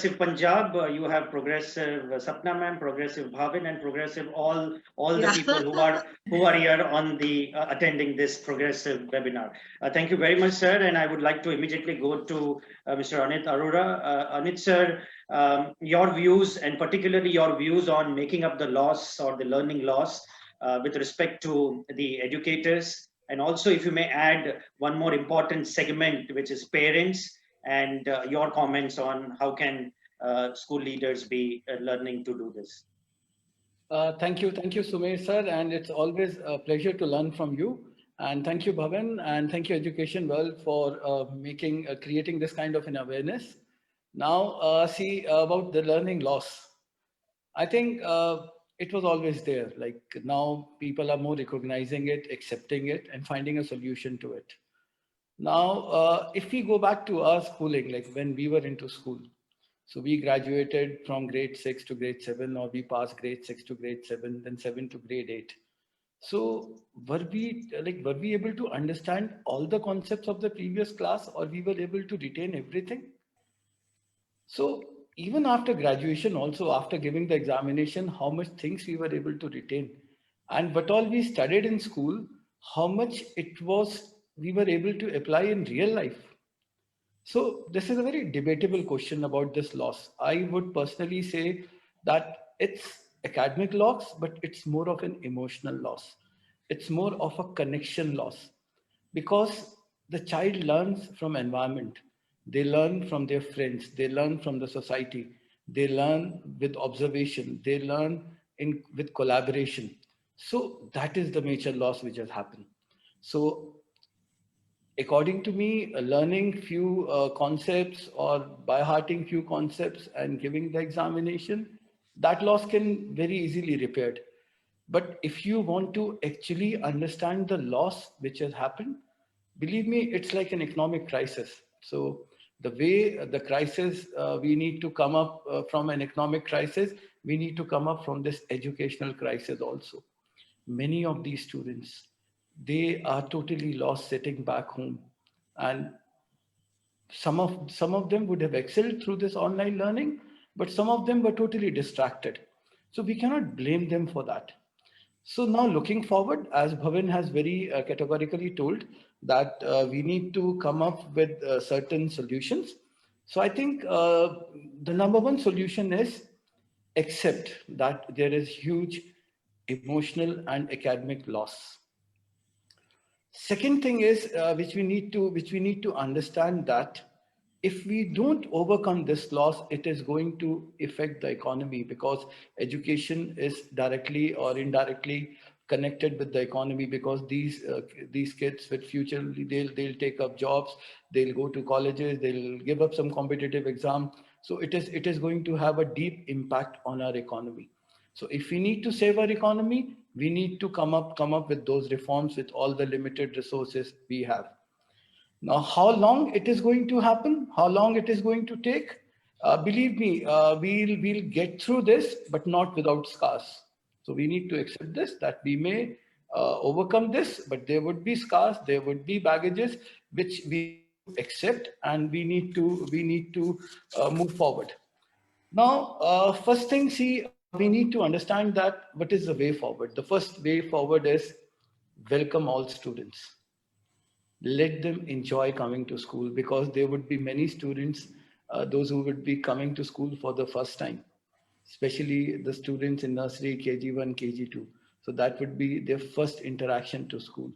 progressive Punjab, you have progressive Sapna ma'am, progressive Bhavin, and progressive all the people who are here on the attending this progressive webinar. Thank you very much, sir. And I would like to immediately go to Mr. Anit Arora. Anit sir, your views, and particularly your views on making up the loss or the learning loss with respect to the educators, and also if you may add one more important segment, which is parents, and your comments on how can school leaders be learning to do this. Thank you, Sumer sir, and it's always a pleasure to learn from you. And thank you, Bhavin, and thank you, Education World, for creating this kind of an awareness. Now, see about the learning loss. I think it was always there. Like now, people are more recognizing it, accepting it, and finding a solution to it. Now, if we go back to our schooling, like when we were into school, so we graduated from grade 6 to grade 7, or we passed grade 6 to grade 7, then 7 to grade 8. So were we able to understand all the concepts of the previous class, or we were able to retain everything? So even after graduation, also after giving the examination, how much things we were able to retain, and what all we studied in school, how much it was we were able to apply in real life. So this is a very debatable question about this loss. I would personally say that it's academic loss, but it's more of an emotional loss. It's more of a connection loss, because the child learns from environment. They learn from their friends. They learn from the society. They learn with observation. They learn with collaboration. So that is the major loss which has happened. So according to me, learning few concepts or by hearting few concepts and giving the examination, that loss can very easily repaired. But if you want to actually understand the loss which has happened, believe me, it's like an economic crisis. So the way the crisis, we need to come up from an economic crisis, we need to come up from this educational crisis also. Many of these students, they are totally lost sitting back home, and some of them would have excelled through this online learning, but some of them were totally distracted. So we cannot blame them for that. So now looking forward, as Bhavin has very categorically told, that we need to come up with certain solutions. So I think the number one solution is accept that there is huge emotional and academic loss. Second thing is which we need to understand, that if we don't overcome this loss, it is going to affect the economy, because education is directly or indirectly connected with the economy, because these kids with future, they'll take up jobs, they'll go to colleges, they'll give up some competitive exam. So it is going to have a deep impact on our economy. So if we need to save our economy, we need to come up with those reforms with all the limited resources we have. Now, how long it is going to happen, how long it is going to take, believe me, we'll get through this, but not without scars. So we need to accept this, that we may overcome this, but there would be scars, there would be baggages, which we accept, and we need to move forward. Now, first thing, see, we need to understand that what is the way forward. The first way forward is welcome all students. Let them enjoy coming to school, because there would be many students, those who would be coming to school for the first time, especially the students in nursery, KG1, KG2. So that would be their first interaction to school.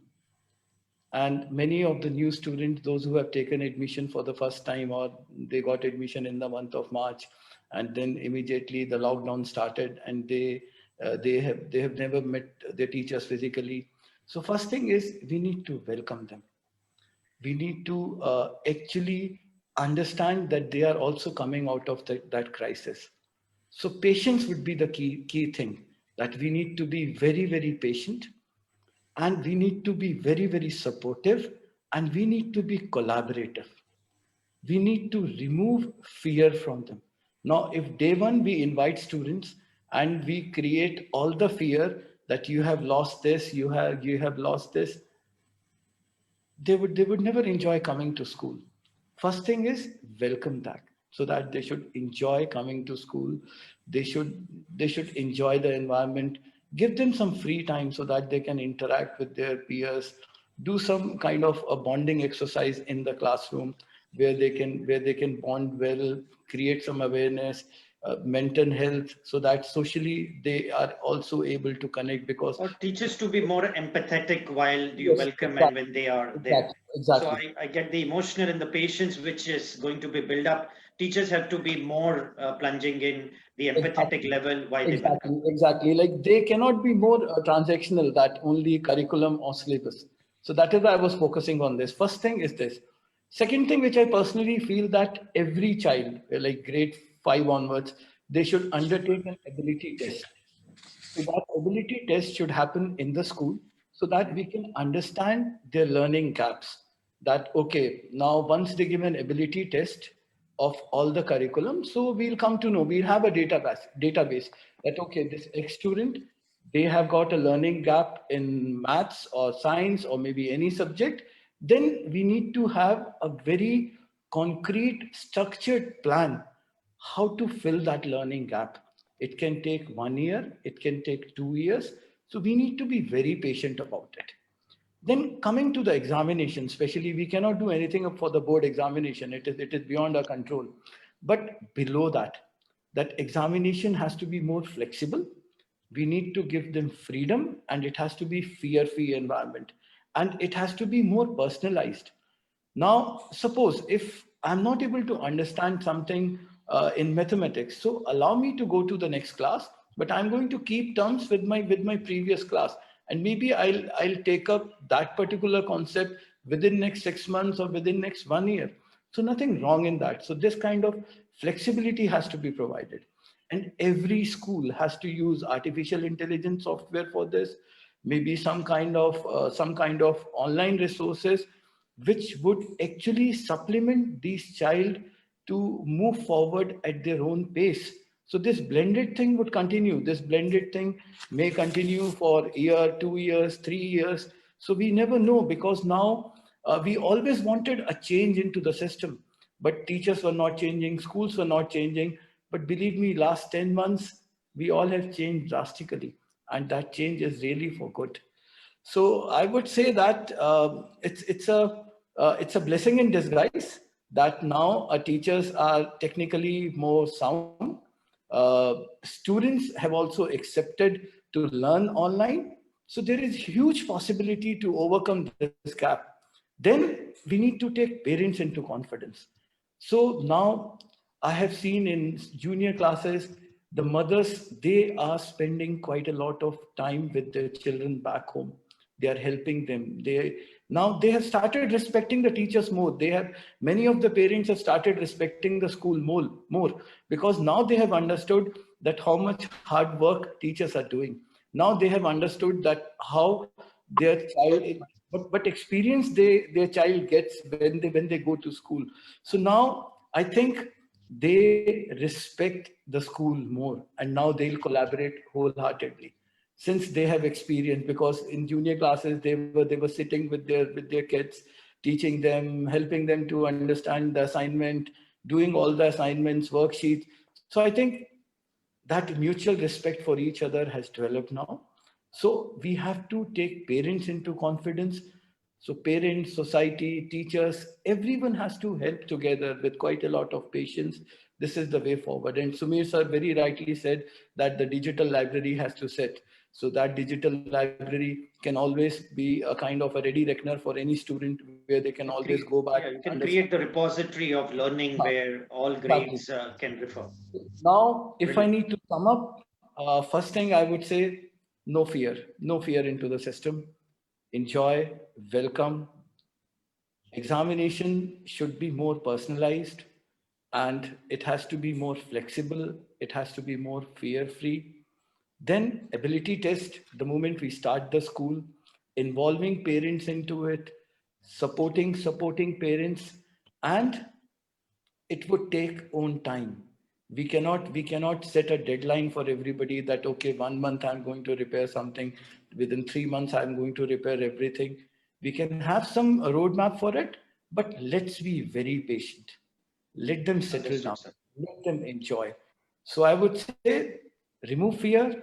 And many of the new students, those who have taken admission for the first time, or they got admission in the month of March, and then immediately the lockdown started, and they have never met their teachers physically. So first thing is, we need to welcome them. We need to actually understand that they are also coming out of that crisis. So patience would be the key thing, that we need to be very, very patient, and we need to be very, very supportive, and we need to be collaborative. We need to remove fear from them. Now, if day one we invite students and we create all the fear that you have lost this, you have lost this, they would never enjoy coming to school. First thing is welcome that. so that they should enjoy coming to school. They should enjoy the environment. Give them some free time so that they can interact with their peers, do some kind of a bonding exercise in the classroom where they can bond well, create some awareness, mental health, so that socially they are also able to connect. Because Or teachers to be more empathetic while you yes, welcome and exactly, when they are there. exactly, So exactly. I get the emotional and the patience which is going to be built up. Teachers have to be more plunging in the empathetic Exactly. level while they welcome. Exactly. Exactly. Like they cannot be more transactional that only curriculum or syllabus. So that is why I was focusing on this. First thing is this. Second thing, which I personally feel that every child, like grade 5 onwards, they should undertake an ability test. So that ability test should happen in the school so that we can understand their learning gaps. That, okay, now once they give an ability test of all the curriculum, so we'll come to know, we'll have a database that, okay, this X student, they have got a learning gap in maths or science or maybe any subject. Then we need to have a very concrete, structured plan how to fill that learning gap. It can take 1 year, it can take 2 years. So we need to be very patient about it. Then coming to the examination, especially we cannot do anything for the board examination. It is beyond our control. But below that, that examination has to be more flexible. We need to give them freedom and it has to be fear-free environment. And it has to be more personalized. Now, suppose if I'm not able to understand something in mathematics, so allow me to go to the next class, but I'm going to keep terms with my previous class, and maybe I'll take up that particular concept within next 6 months or within next 1 year. So nothing wrong in that. So this kind of flexibility has to be provided, and every school has to use artificial intelligence software for this. Maybe some kind of online resources which would actually supplement these child to move forward at their own pace. So this blended thing would continue. This blended thing may continue for a year, 2 years, 3 years. So we never know, because now we always wanted a change into the system, but teachers were not changing, schools were not changing. But believe me, last 10 months, we all have changed drastically, and that change is really for good. So I would say that it's a blessing in disguise that now teachers are technically more sound. Students have also accepted to learn online. So there is huge possibility to overcome this gap. Then we need to take parents into confidence. So now I have seen in junior classes, the mothers, they are spending quite a lot of time with their children back home. They are helping them. They have started respecting the teachers more. Many of the parents have started respecting the school more, because now they have understood that how much hard work teachers are doing. Now they have understood that how their child, what experience their child gets when they go to school. So now I think they respect the school more, and now they'll collaborate wholeheartedly since they have experience. Because in junior classes they were sitting with their kids, teaching them, helping them to understand the assignment, doing all the assignments, worksheets. So I think that mutual respect for each other has developed now. So we have to take parents into confidence. So parents, society, teachers, everyone has to help together with quite a lot of patience. This is the way forward. And Sumer sir very rightly said that the digital library has to set. So that digital library can always be a kind of a ready reckoner for any student, where they can always go back, Yeah, you can understand. create the repository of learning where all Exactly. grades can refer. Now, if I Brilliant. need to sum up, first thing I would say, no fear into the system. Enjoy, welcome. Examination should be more personalized, and it has to be more flexible. It has to be more fear-free. Then ability test, the moment we start the school, involving parents into it, supporting parents, and it would take own time. We cannot set a deadline for everybody that, okay, 1 month I'm going to repair something, within 3 months I'm going to repair everything. We can have some roadmap for it, but let's be very patient. let them settle Understood, down, sir. let them enjoy. So I would say remove fear,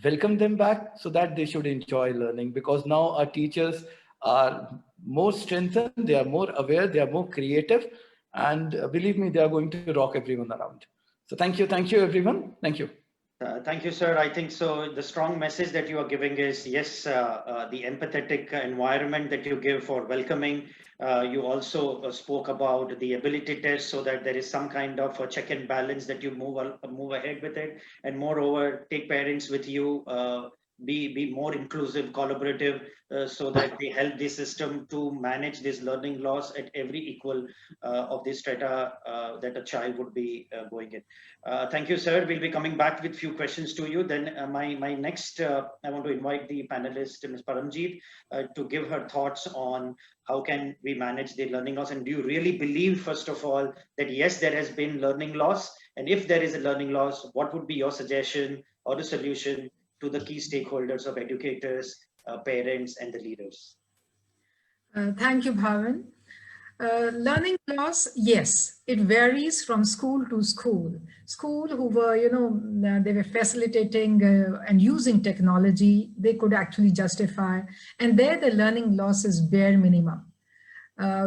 welcome them back so that they should enjoy learning, because now our teachers are more strengthened, they are more aware, they are more creative, and believe me, they are going to rock everyone around. So thank you everyone. Thank you. Thank you, sir. I think so. The strong message that you are giving is yes, the empathetic environment that you give for welcoming. You also spoke about the ability test so that there is some kind of a check and balance that you move ahead with it. And moreover, take parents with you. Be more inclusive, collaborative, so that they help the system to manage this learning loss at every equal of the strata that a child would be going in. Thank you, sir. We'll be coming back with few questions to you. Then my next, I want to invite the panelist, Ms. Paramjit, to give her thoughts on how can we manage the learning loss. And do you really believe, first of all, that yes, there has been learning loss? And if there is a learning loss, what would be your suggestion or the solution to the key stakeholders of educators, parents, and the leaders? Thank you, Bhavin. Learning loss, yes, it varies from school to school. School who were, they were facilitating and using technology, they could actually justify. And there the learning loss is bare minimum.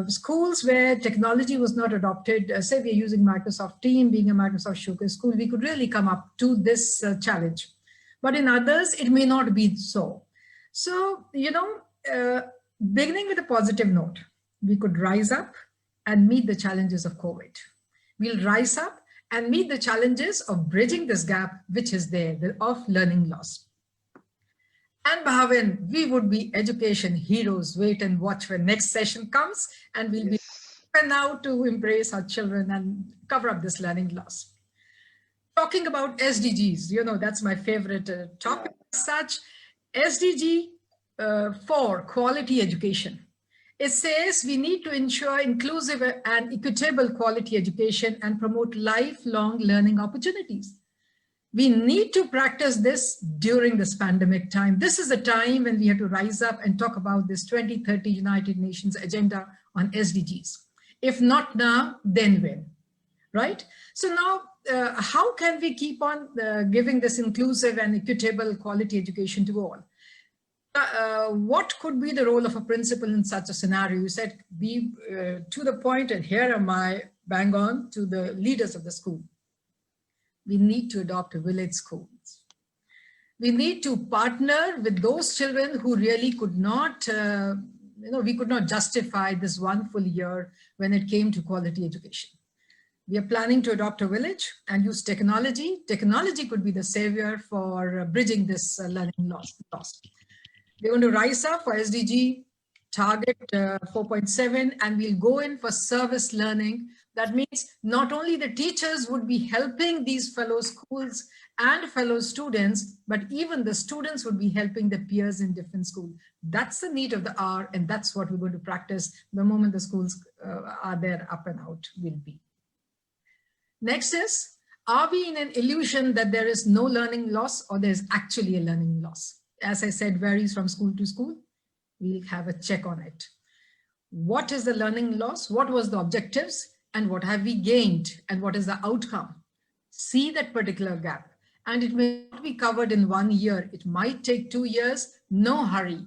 Schools where technology was not adopted, say we're using Microsoft Team, being a Microsoft Showcase school, we could really come up to this challenge. But in others, it may not be so. So, beginning with a positive note, we could rise up and meet the challenges of COVID. We'll rise up and meet the challenges of bridging this gap, which is there, of learning loss. And Bhavin, we would be education heroes. Wait and watch when next session comes, and we'll be now to embrace our children and cover up this learning loss. Talking about SDGs, that's my favorite topic. Such SDG 4, quality education. It says we need to ensure inclusive and equitable quality education and promote lifelong learning opportunities. We need to practice this during this pandemic time. This is a time when we have to rise up and talk about this 2030 United Nations agenda on SDGs. If not now, then when, right? So now, how can we keep on giving this inclusive and equitable quality education to all? What could be the role of a principal in such a scenario? You said be to the point, and here am I bang on to the leaders of the school. We need to adopt village schools. We need to partner with those children who really could not, we could not justify this one full year when it came to quality education. We are planning to adopt a village and use technology. Technology could be the savior for bridging this learning loss. We're going to rise up for SDG target 4.7, and we'll go in for service learning. That means not only the teachers would be helping these fellow schools and fellow students, but even the students would be helping the peers in different schools. That's the need of the hour, and that's what we're going to practice the moment the schools are there up and out will be. Next is, are we in an illusion that there is no learning loss, or there's actually a learning loss? As I said, varies from school to school. We'll have a check on it. What is the learning loss? What was the objectives? And what have we gained? And what is the outcome? See that particular gap. And it may not be covered in 1 year. It might take 2 years. No hurry.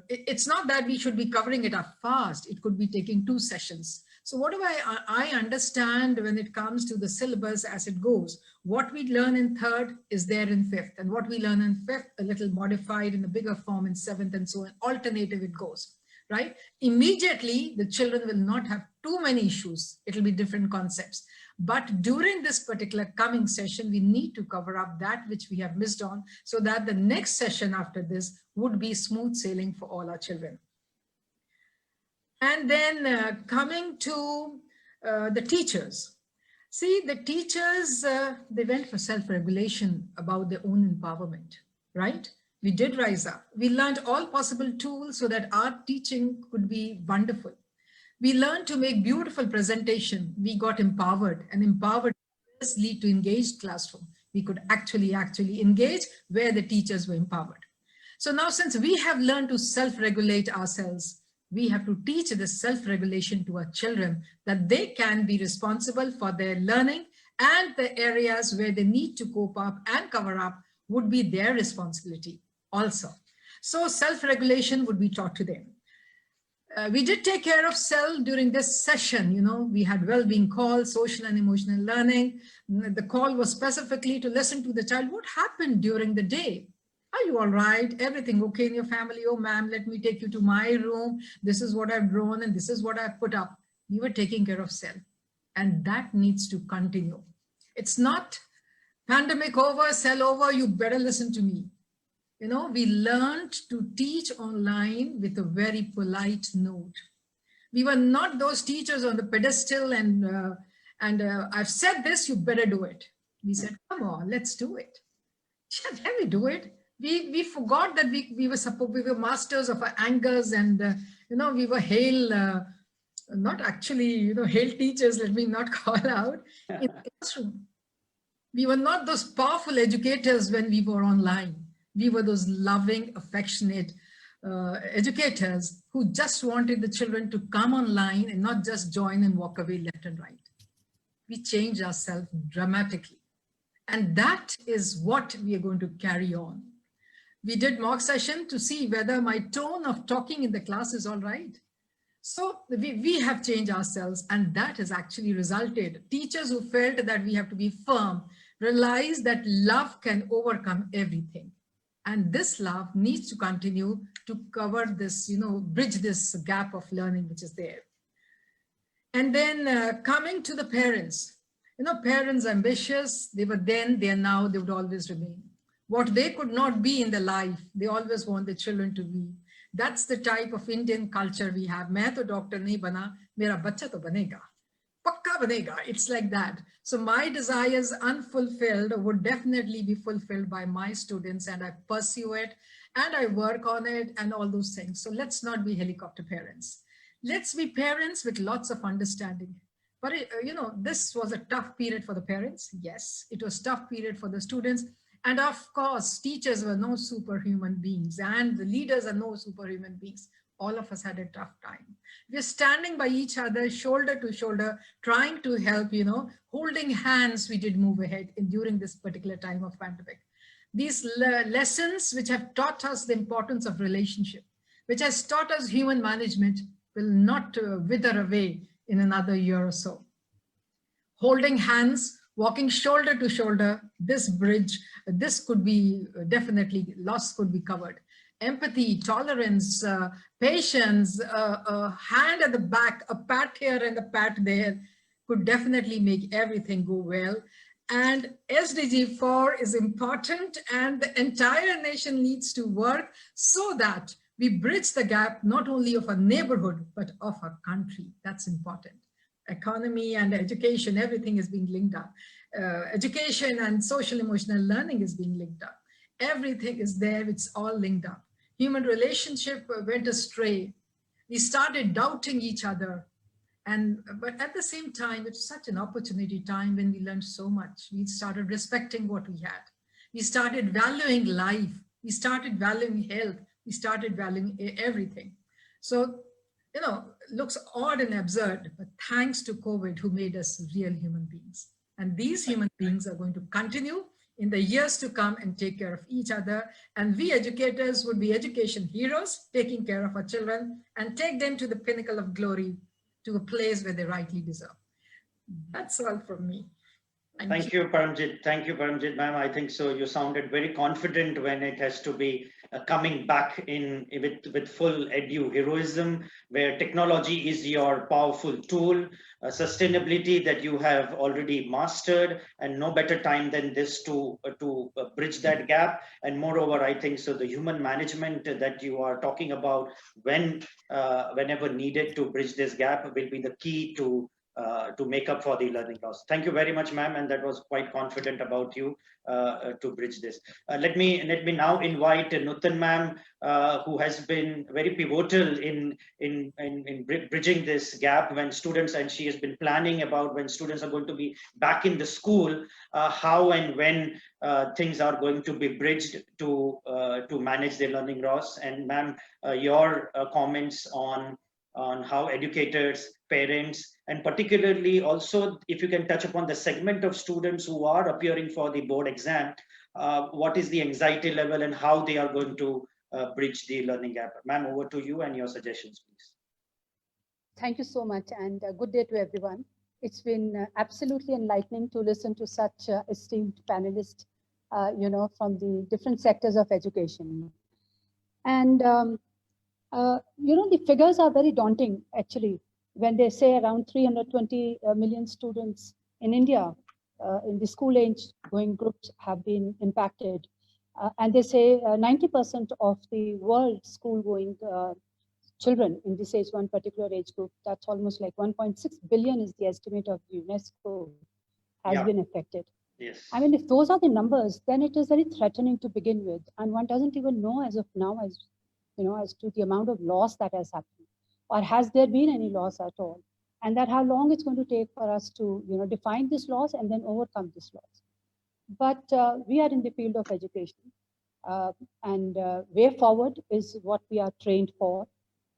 It's not that we should be covering it up fast. It could be taking 2 sessions. So what do I understand when it comes to the syllabus as it goes? What we learn in 3rd is there in 5th, and what we learn in 5th, a little modified in a bigger form in 7th, and so on, alternative it goes, right? Immediately, the children will not have too many issues. It'll be different concepts. But during this particular coming session, we need to cover up that which we have missed on, so that the next session after this would be smooth sailing for all our children. And then coming to the teachers. See, the teachers, they went for self-regulation about their own empowerment, right? We did rise up. We learned all possible tools so that our teaching could be wonderful. We learned to make beautiful presentation. We got empowered, and empowered does lead to engaged classroom. We could actually engage where the teachers were empowered. So now, since we have learned to self-regulate ourselves, We have to teach this self-regulation to our children, that they can be responsible for their learning, and the areas where they need to cope up and cover up would be their responsibility also. So self-regulation would be taught to them. We did take care of self during this session. We had well-being calls, social and emotional learning. The call was specifically to listen to the child. What happened during the day? Are you all right? Everything okay in your family? Oh, ma'am, let me take you to my room. This is what I've drawn and this is what I've put up. We were taking care of self, and that needs to continue. It's not pandemic over, cell over, you better listen to me. We learned to teach online with a very polite note. We were not those teachers on the pedestal and I've said this, you better do it. We said, come on, let's do it. Shall we do it? We forgot that we were masters of our angers, and we were hail, not actually, hail teachers, let me not call out, in the classroom. We were not those powerful educators when we were online. We were those loving, affectionate educators who just wanted the children to come online and not just join and walk away left and right. We changed ourselves dramatically. And that is what we are going to carry on. We did mock session to see whether my tone of talking in the class is all right. So we have changed ourselves, and that has actually resulted. Teachers who felt that we have to be firm realize that love can overcome everything. And this love needs to continue to cover this, bridge this gap of learning which is there. And then coming to the parents, parents ambitious, they were then, they are now, they would always remain. What they could not be in their life, they always want their children to be. That's the type of Indian culture we have. Main to doctor nahi bana, mera bacha to banega. Pakka banega, it's like that. So my desires unfulfilled would definitely be fulfilled by my students, and I pursue it and I work on it and all those things. So let's not be helicopter parents. Let's be parents with lots of understanding. But this was a tough period for the parents. Yes, it was a tough period for the students. And of course, teachers were no superhuman beings, and the leaders are no superhuman beings. All of us had a tough time. We're standing by each other, shoulder to shoulder, trying to help, holding hands, we did move ahead during this particular time of pandemic. These lessons which have taught us the importance of relationship, which has taught us human management, will not wither away in another year or so. Holding hands, walking shoulder to shoulder, this bridge, this could be definitely, loss could be covered. Empathy, tolerance, patience, a hand at the back, a pat here and a pat there could definitely make everything go well. And SDG 4 is important, and the entire nation needs to work so that we bridge the gap, not only of a neighborhood, but of a country. That's important. Economy and education, everything is being linked up. Education and social emotional learning is being linked up. Everything is there, it's all linked up. Human relationship went astray. We started doubting each other. But at the same time, it's such an opportunity time when we learned so much. We started respecting what we had. We started valuing life. We started valuing health. We started valuing everything. So, looks odd and absurd, but thanks to COVID, who made us real human beings. And these human beings are going to continue in the years to come and take care of each other. And we educators would be education heroes, taking care of our children and take them to the pinnacle of glory, to a place where they rightly deserve. That's all from me. Thank you, Paramjit. Thank you, Paramjit, ma'am. I think so. You sounded very confident when it has to be coming back in with full edu heroism, where technology is your powerful tool, sustainability that you have already mastered, and no better time than this to bridge that gap. And moreover, I think so the human management that you are talking about whenever needed to bridge this gap will be the key to to make up for the learning loss. Thank you very much, ma'am, and that was quite confident about you to bridge this. Let me now invite Nutan ma'am, who has been very pivotal in bridging this gap when students, and she has been planning about when students are going to be back in the school, how and when things are going to be bridged to manage their learning loss. And ma'am, your comments on how educators, parents, and particularly also if you can touch upon the segment of students who are appearing for the board exam, what is the anxiety level and how they are going to bridge the learning gap. Ma'am, over to you and your suggestions, please. Thank you so much, and good day to everyone. It's been absolutely enlightening to listen to such esteemed panelists, from the different sectors of education. And the figures are very daunting, actually, when they say around 320 million students in India in the school age going groups have been impacted. And they say 90% of the world school going children in this age, one particular age group, that's almost like 1.6 billion is the estimate of UNESCO, has been affected. Yes. I mean, if those are the numbers, then it is very threatening to begin with. And one doesn't even know as of now, as to the amount of loss that has happened, or has there been any loss at all, and that how long it's going to take for us to define this loss and then overcome this loss. But we are in the field of education, and way forward is what we are trained for.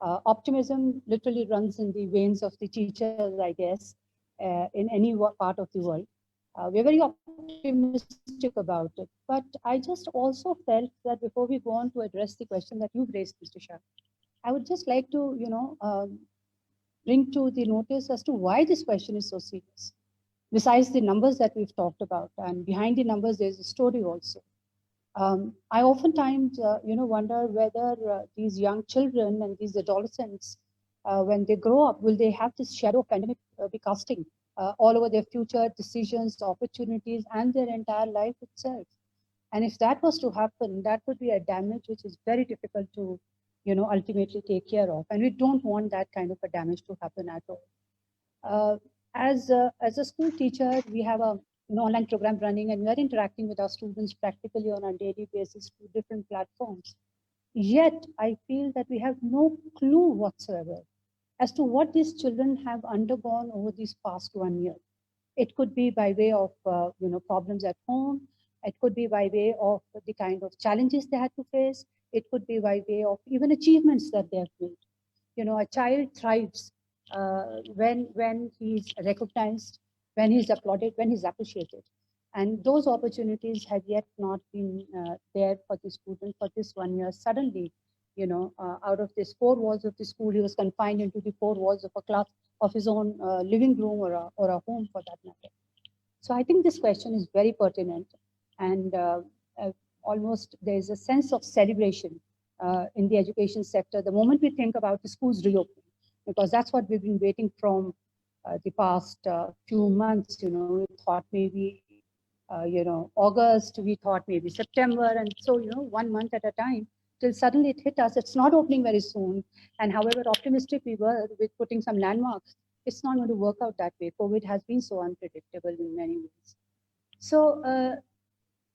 Optimism literally runs in the veins of the teachers, I guess, in any part of the world. We're very optimistic about it. But I just also felt that before we go on to address the question that you've raised, Mr. Shah, I would just like to, bring to the notice as to why this question is so serious. Besides the numbers that we've talked about, and behind the numbers, there's a story also. I oftentimes, wonder whether these young children and these adolescents, when they grow up, will they have this shadow of pandemic be casting all over their future decisions, opportunities, and their entire life itself. And if that was to happen, that would be a damage which is very difficult to, ultimately take care of. And we don't want that kind of a damage to happen at all. As a school teacher, we have an online program running, and we are interacting with our students practically on a daily basis through different platforms. Yet, I feel that we have no clue whatsoever as to what these children have undergone over these past 1 year. It could be by way of problems at home. It could be by way of the kind of challenges they had to face. It could be by way of even achievements that they have made. A child thrives when he's recognized, when he's applauded, when he's appreciated. And those opportunities have yet not been there for the student for this 1 year. Suddenly, out of this 4 walls of the school, he was confined into the 4 walls of a class of his own living room or a home for that matter. So I think this question is very pertinent, and almost there's a sense of celebration in the education sector the moment we think about the schools reopening, because that's what we've been waiting from the past few months. We thought maybe, August, we thought maybe September, and so, 1 month at a time, till suddenly it hit us. It's not opening very soon. And however optimistic we were with putting some landmarks, it's not going to work out that way. COVID has been so unpredictable in many ways. So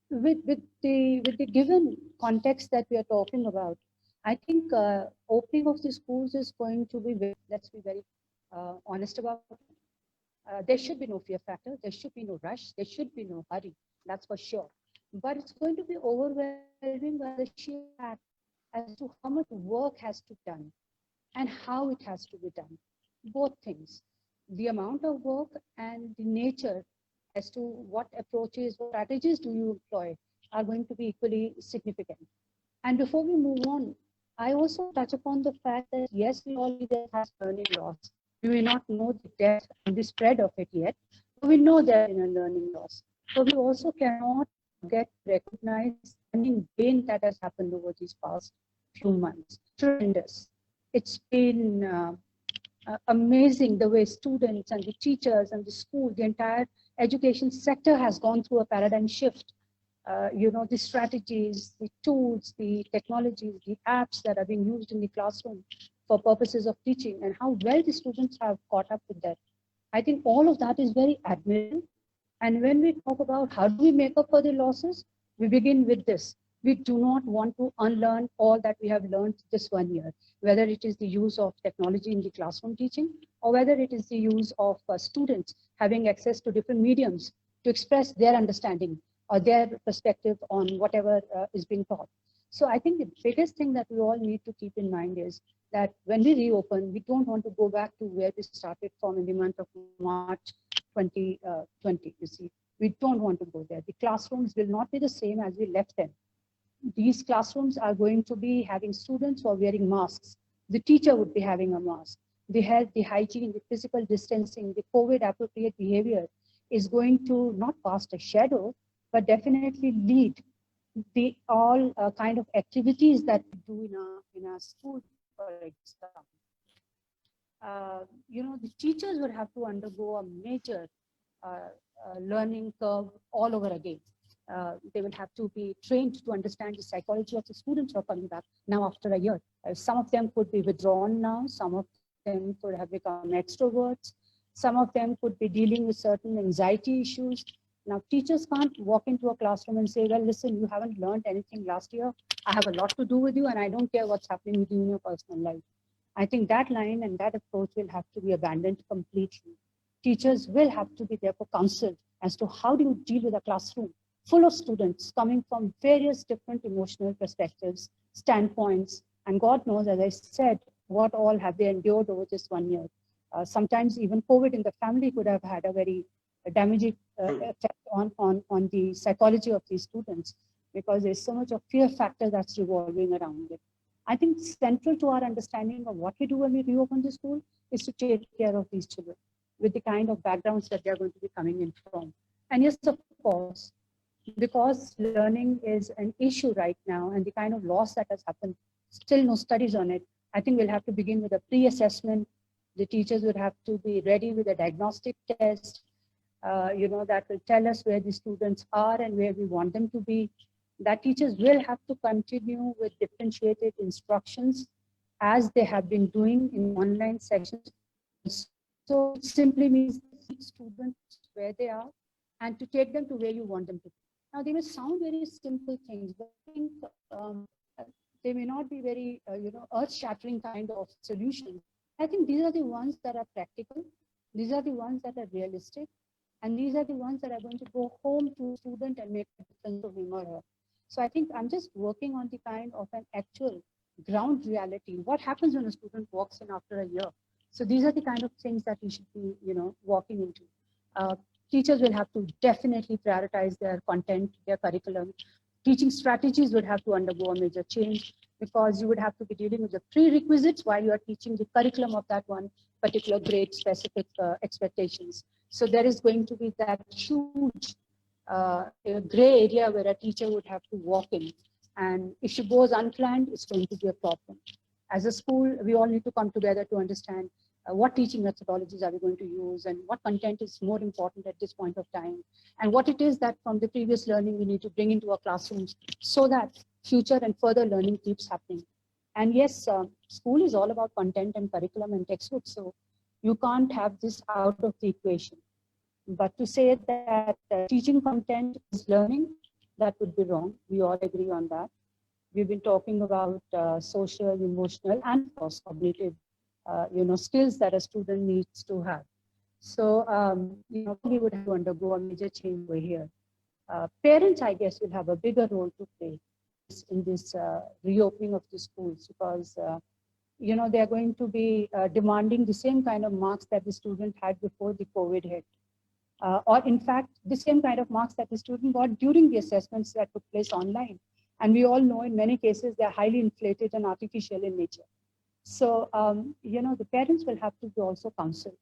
with the given context that we are talking about, I think opening of the schools is going to be, let's be very honest about it. There should be no fear factor. There should be no rush. There should be no hurry. That's for sure. But it's going to be overwhelming by the sheer fact as to how much work has to be done and how it has to be done. Both things, the amount of work and the nature as to what approaches, what strategies do you employ, are going to be equally significant. And before we move on, I also touch upon the fact that yes, we all there has learning loss. We may not know the depth and the spread of it yet, but we know there is a learning loss. So we also cannot get recognized learning gain that has happened over these past few months. Tremendous. It's been amazing the way students and the teachers and the school, the entire education sector has gone through a paradigm shift. The strategies, the tools, the technologies, the apps that are being used in the classroom for purposes of teaching, and how well the students have caught up with that. I think all of that is very admirable. And when we talk about how do we make up for the losses, we begin with this. We do not want to unlearn all that we have learned this 1 year, whether it is the use of technology in the classroom teaching, or whether it is the use of students having access to different mediums to express their understanding or their perspective on whatever is being taught. So I think the biggest thing that we all need to keep in mind is that when we reopen, we don't want to go back to where we started from in the month of March 2020. You see, we don't want to go there. The classrooms will not be the same as we left them. These classrooms are going to be having students who are wearing masks. The teacher would be having a mask. The health, the hygiene, the physical distancing, the COVID appropriate behavior is going to not cast a shadow, but definitely lead the all kind of activities that we do in our school, for example. The teachers would have to undergo a major learning curve all over again. They will have to be trained to understand the psychology of the students who are coming back now after a year. Some of them could be withdrawn now, some of them could have become extroverts, some of them could be dealing with certain anxiety issues. Now, teachers can't walk into a classroom and say, well, listen, you haven't learned anything last year. I have a lot to do with you, and I don't care what's happening with you in your personal life. I think that line and that approach will have to be abandoned completely. Teachers will have to be there for counsel as to how do you deal with a classroom full of students coming from various different emotional perspectives, standpoints, and God knows, as I said, what all have they endured over this 1 year. Sometimes even COVID in the family could have had a very damaging effect on the psychology of these students, because there's so much of fear factor that's revolving around it. I think central to our understanding of what we do when we reopen the school is to take care of these children with the kind of backgrounds that they're going to be coming in from. And yes, of course, because learning is an issue right now and the kind of loss that has happened, still no studies on it. I think we'll have to begin with a pre-assessment. The teachers would have to be ready with a diagnostic test, that will tell us where the students are and where we want them to be. That teachers will have to continue with differentiated instructions as they have been doing in online sessions. So it simply means students where they are and to take them to where you want them to be. Now, they may sound very simple things, but I think they may not be very, earth-shattering kind of solutions. I think these are the ones that are practical. These are the ones that are realistic. And these are the ones that are going to go home to a student and make a difference to him or her. So I think I'm just working on the kind of an actual ground reality. What happens when a student walks in after a year? So these are the kind of things that we should be, walking into. Teachers will have to definitely prioritize their content, their curriculum. Teaching strategies would have to undergo a major change, because you would have to be dealing with the prerequisites while you are teaching the curriculum of that one particular grade specific expectations. So there is going to be that huge gray area where a teacher would have to walk in. And if she goes unplanned, it's going to be a problem. As a school, we all need to come together to understand what teaching methodologies are we going to use and what content is more important at this point of time, and what it is that from the previous learning we need to bring into our classrooms so that future and further learning keeps happening. And yes, school is all about content and curriculum and textbooks, so you can't have this out of the equation. But to say that teaching content is learning, that would be wrong. We all agree on that. We've been talking about social, emotional, and of course cognitive skills that a student needs to have. So, we would have to undergo a major change over here. Parents, I guess, will have a bigger role to play in this reopening of the schools, because, they are going to be demanding the same kind of marks that the student had before the COVID hit. Or in fact, the same kind of marks that the student got during the assessments that took place online. And we all know in many cases, they're highly inflated and artificial in nature. So, the parents will have to be also counseled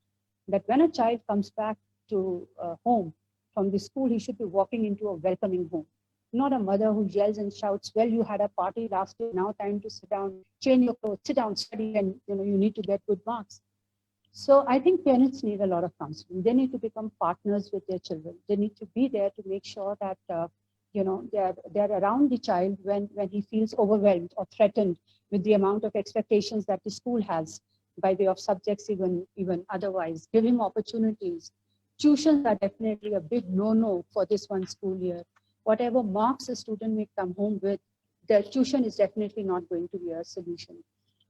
that when a child comes back to home from the school, he should be walking into a welcoming home, not a mother who yells and shouts, well, you had a party last year, now time to sit down, change your clothes, sit down, study, and you need to get good marks. So I think parents need a lot of counseling. They need to become partners with their children. They need to be there to make sure that they're around the child when he feels overwhelmed or threatened with the amount of expectations that the school has by way of subjects, even otherwise. Give him opportunities. Tuitions are definitely a big no-no for this one school year. Whatever marks a student may come home with, the tuition is definitely not going to be a solution.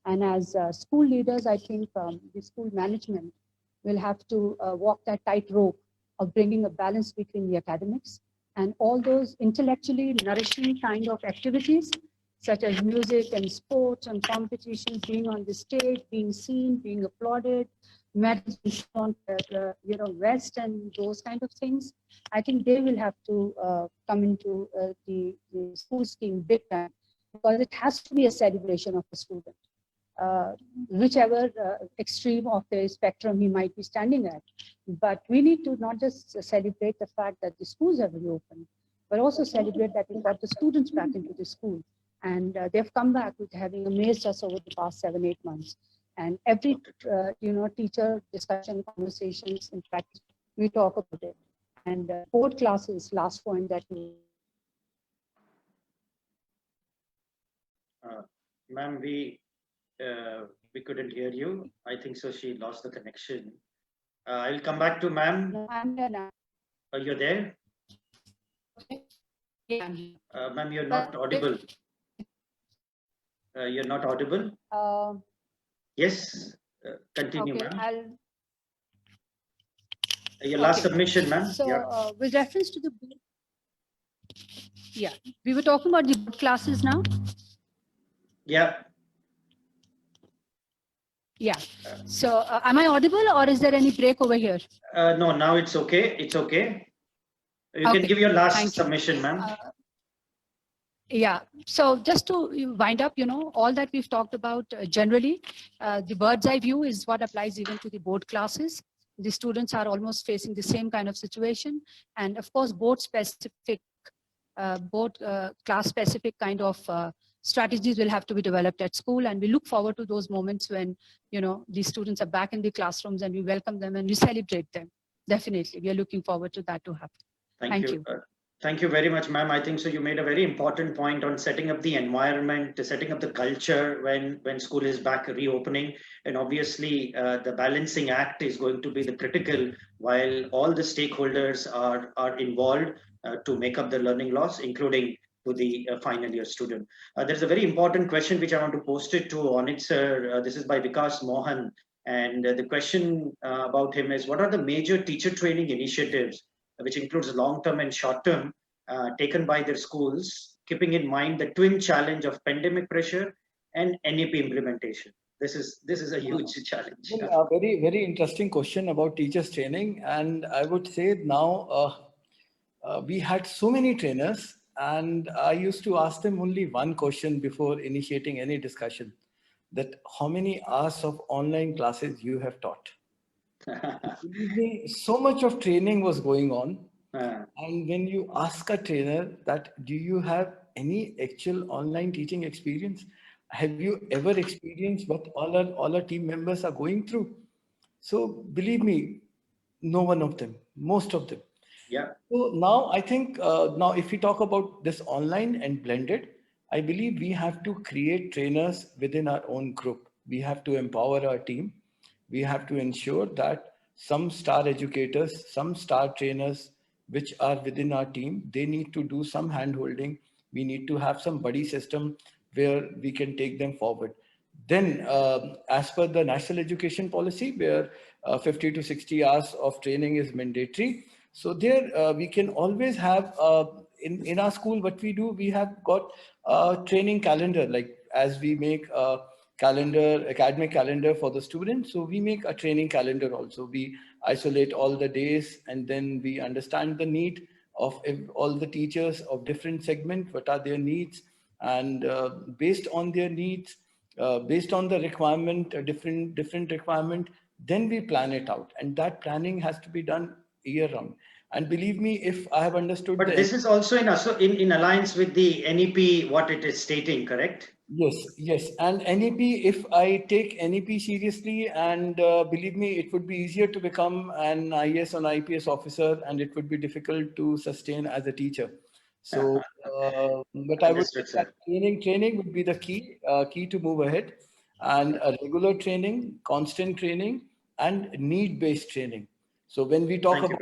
And as school leaders, I think the school management will have to walk that tightrope of bringing a balance between the academics and all those intellectually nourishing kind of activities, such as music and sports and competitions, being on the stage, being seen, being applauded, medals on West and those kind of things. I think they will have to come into the school scheme big time, because it has to be a celebration of the student, whichever extreme of the spectrum he might be standing at. But we need to not just celebrate the fact that the schools have reopened, but also celebrate that we got the students back into the school. And they've come back with having amazed us over the past 7-8 months. And every teacher discussion, conversations, in fact, we talk about it. And board classes, last point that we. Ma'am, we couldn't hear you. I think so. She lost the connection. I'll come back to ma'am. No, I'm here now. You're there, Yeah, I'm here. ma'am. You're not audible. You're not audible. Yes. Continue, Okay, ma'am. Your last submission, ma'am. So Yeah. with reference to the, yeah, we were talking about the board classes now. Yeah. Yeah. So am I audible, or is there any break over here? No, now it's okay. It's okay. You Okay, can give your last thank you. submission, ma'am. Yeah, so just to wind up, all that we've talked about generally, the bird's eye view is what applies even to the board classes. The students are almost facing the same kind of situation. And of course, board specific, class specific kind of strategies will have to be developed at school. And we look forward to those moments when, these students are back in the classrooms and we welcome them and we celebrate them. Definitely, we are looking forward to that to happen. Thank you. Thank you very much, ma'am. I think so. You made a very important point on setting up the environment, setting up the culture when school is back reopening. And obviously, the balancing act is going to be the critical, while all the stakeholders are involved to make up the learning loss, including to the final year student. There's a very important question which I want to post it to Anit sir. This is by Vikas Mohan. And the question about him is, what are the major teacher training initiatives, which includes long-term and short-term, taken by their schools, keeping in mind the twin challenge of pandemic pressure and NEP implementation? This is a huge challenge. A very, very interesting question about teachers training. And I would say now we had so many trainers, and I used to ask them only one question before initiating any discussion, that how many hours of online classes you have taught. So much of training was going on. And when you ask a trainer that, do you have any actual online teaching experience? Have you ever experienced what all our team members are going through? So believe me, no one of them, most of them. Yeah. So now I think, now if we talk about this online and blended, I believe we have to create trainers within our own group. We have to empower our team. We have to ensure that some star educators, some star trainers, which are within our team, they need to do some hand-holding. We need to have some buddy system where we can take them forward. Then, as per the national education policy, where 50 to 60 hours of training is mandatory. So there we can always have, in our school, what we do, we have got a training calendar, like as we make a calendar, academic calendar for the students. So we make a training calendar also. We isolate all the days, and then we understand the need of all the teachers of different segment, what are their needs, and based on their needs, based on the requirement, different requirement, then we plan it out. And that planning has to be done year round. And believe me, if I have understood. But this is also in alliance with the NEP, what it is stating, correct? Yes. And NEP, if I take NEP seriously, and believe me, it would be easier to become an IAS or IPS officer, and it would be difficult to sustain as a teacher. So, but I would say that training would be the key to move ahead. and a regular training, constant training, and need-based training. So when we talk Thank you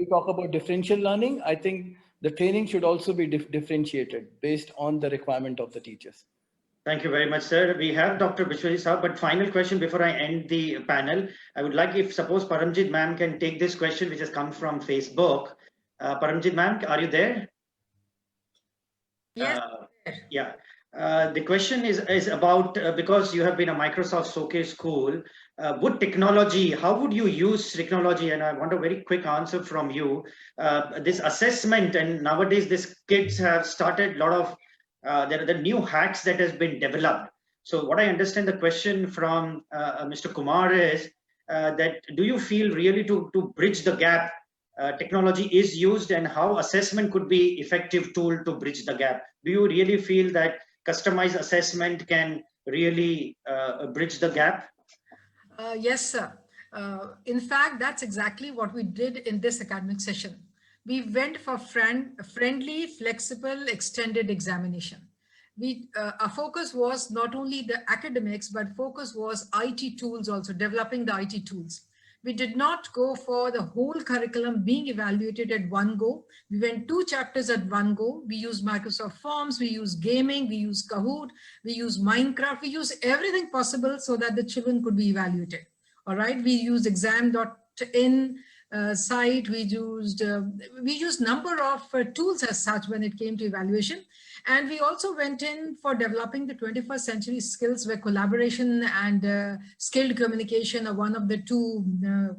about very much. differential learning, I think the training should also be differentiated based on the requirement of the teachers. Thank you very much, sir. We have Dr. Bishwajit Saha, but final question before I end the panel. I would like, if suppose Paramjit ma'am can take this question, which has come from Facebook. Paramjit ma'am, are you there? Yes. Yeah. The question is about, because you have been a Microsoft Showcase school, would technology, how would you use technology? And I want a very quick answer from you. This assessment, and nowadays these kids have started a lot of, there are the new hacks that has been developed. So what I understand the question from Mr. Kumar is that do you feel really to bridge the gap, technology is used, and how assessment could be effective tool to bridge the gap? Do you really feel that customized assessment can really bridge the gap? Yes, sir. In fact, that's exactly what we did in this academic session. We went for friendly, flexible, extended examination. Our focus was not only the academics, but focus was IT tools also, developing the IT tools. We did not go for the whole curriculum being evaluated at one go. We went 2 chapters at one go. We used Microsoft Forms, we used gaming, we used Kahoot, we used Minecraft, we used everything possible so that the children could be evaluated. All right, we used exam.in site, we used number of tools as such when it came to evaluation. And we also went in for developing the 21st century skills, where collaboration and skilled communication are one of the 2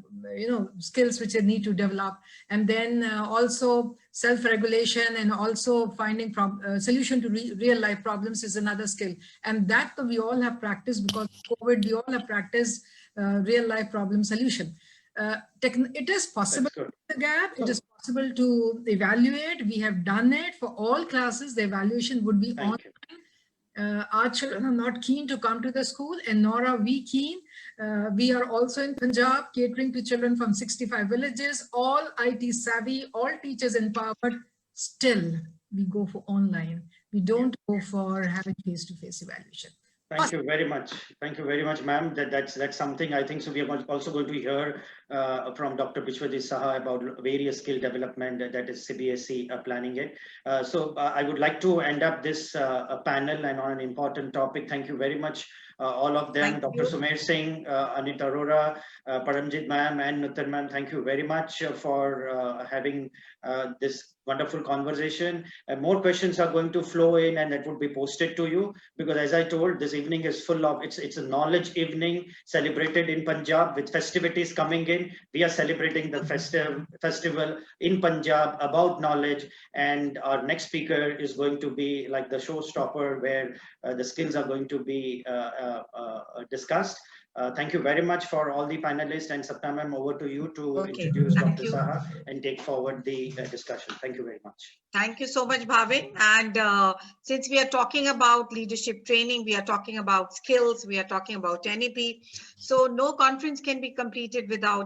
skills which they need to develop. And then also self-regulation, and also finding solution to real life problems is another skill. And that we all have practiced, because of COVID, we all have practiced real life problem solution. It is possible to the gap. It is possible to evaluate. We have done it for all classes. The evaluation would be online. Our children are not keen to come to the school, and nor are we keen. We are also in Punjab catering to children from 65 villages, all IT savvy, all teachers empowered. Still, we go for online. We don't go for having face-to-face evaluation. Thank you very much. Thank you very much, ma'am. That's something I think. So we are also going to hear from Dr. Bishwajit Saha about various skill development that is CBSE planning it. So I would like to end up this panel and on an important topic. Thank you very much, all of them. Dr. Sumer Singh, Anit Arora, Paramjit ma'am, and Nutan ma'am. Thank you very much for having this wonderful conversation. More questions are going to flow in, and that would be posted to you, because as I told, this evening is full of, it's a knowledge evening celebrated in Punjab with festivities coming in. We are celebrating the festival in Punjab about knowledge, and our next speaker is going to be like the showstopper, where the skills are going to be discussed. Thank you very much for all the panelists, and Sapna ma'am, over to you to introduce Dr. Saha and take forward the discussion. Thank you very much. Thank you so much, Bhavin. And since we are talking about leadership training, we are talking about skills, we are talking about NEP. So no conference can be completed without